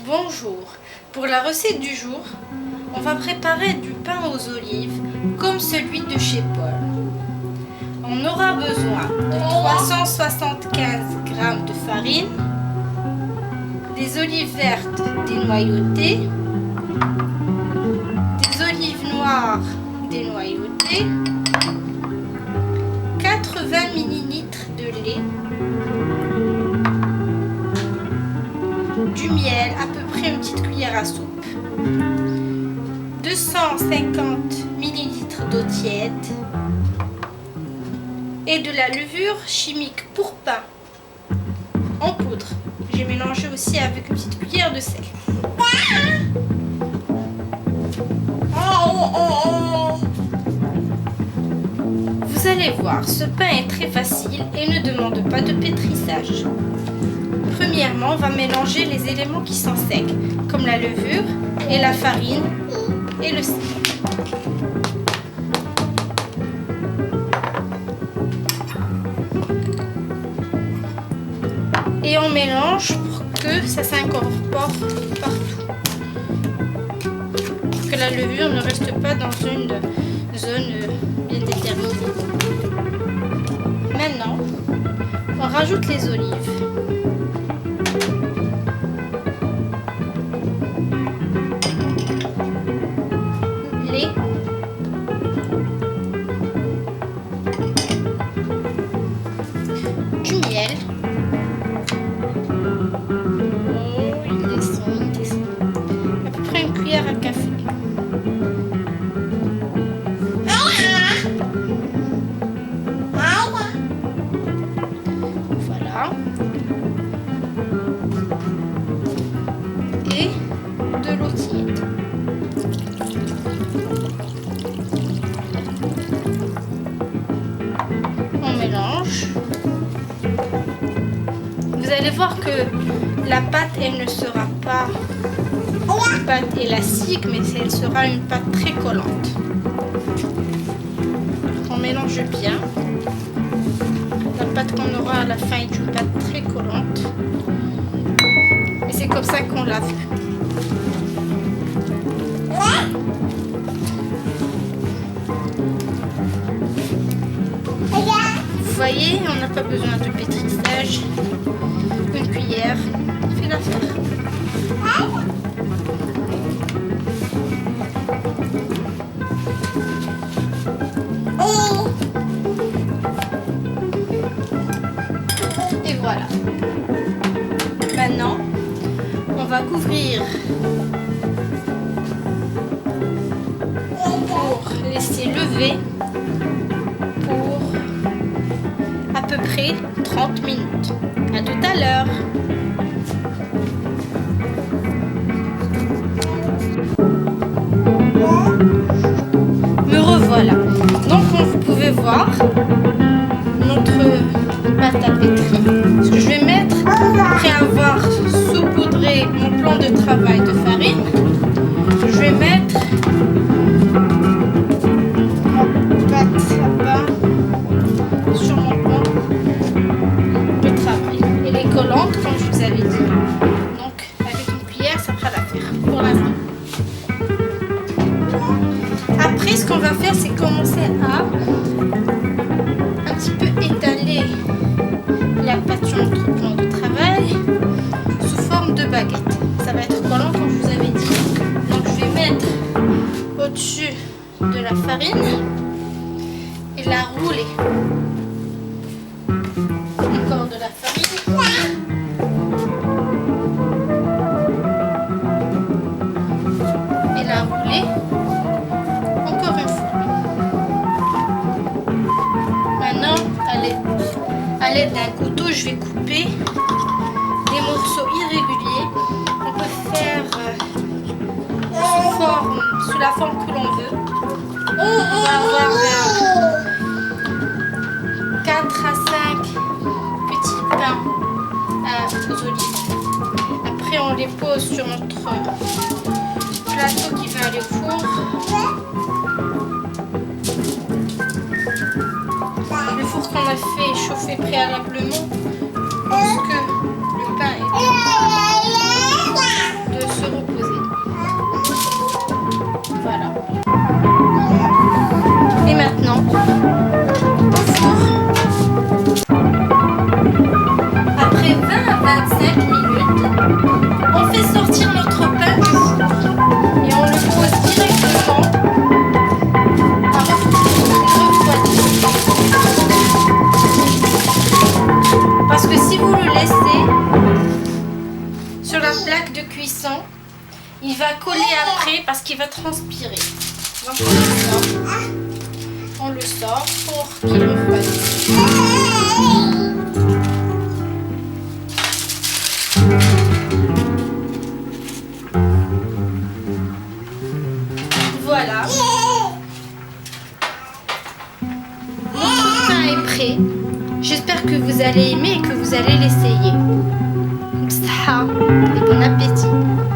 Bonjour, pour la recette du jour, on va préparer du pain aux olives comme celui de chez Paul. On aura besoin de 375 g de farine, des olives vertes dénoyautées, des olives noires dénoyautées, 80 ml de lait, du miel, à peu près une petite cuillère à soupe, 250 ml d'eau tiède et de la levure chimique pour pain en poudre. J'ai mélangé aussi avec une petite cuillère de sel. Vous allez voir, ce pain est très facile et ne demande pas de pétrissage. Premièrement, on va mélanger les éléments qui sont secs, comme la levure et la farine et le sel. Et on mélange pour que ça s'incorpore partout. Pour que la levure ne reste pas dans une zone bien déterminée. Maintenant, on rajoute les olives. Lait, du miel, il descend, à peu près une cuillère à café. Voilà. Et de l'eau tiède. On mélange. Vous allez voir que la pâte, elle ne sera pas une pâte élastique, mais elle sera une pâte très collante. On mélange bien. La pâte qu'on aura à la fin est une pâte très collante. Et c'est comme ça qu'on l'a vu. Vous voyez, on n'a pas besoin de pétrissage. Une cuillère fait l'affaire. Et voilà. Maintenant, on va couvrir pour laisser lever pour à peu près 30 minutes. À tout à l'heure. Me revoilà. Donc vous pouvez voir notre pâte à pétrir. Ce que je vais mettre, après avoir saupoudré mon plan de travail de farine, je vais mettre ma pâte à pain sur mon plan de travail. Elle est collante, comme je vous avais dit. Donc avec une cuillère, ça fera l'affaire pour l'instant. Après, ce qu'on va faire, c'est commencer à un petit peu étaler la pâte sur notre plan de travail sous forme de baguette. Ça va être collant, comme je vous avais dit. Donc je vais mettre au-dessus de la farine et la rouler. Encore de la farine. Et la rouler. Encore une fois. Maintenant, à l'aide d'un couteau, je vais couper des morceaux irréguliers. On peut faire sous la forme que l'on veut. On va avoir 4 à 5 petits pains aux olives. Après, on les pose sur notre plateau qui va aller au four. Le four qu'on a fait chauffer préalablement lorsque le pain est la plaque de cuisson. Il va coller après parce qu'il va transpirer. Donc on le sort pour qu'il refroidisse. Voilà. Notre pain est prêt. J'espère que vous allez aimer et que vous allez l'essayer. Bsha et bon appétit.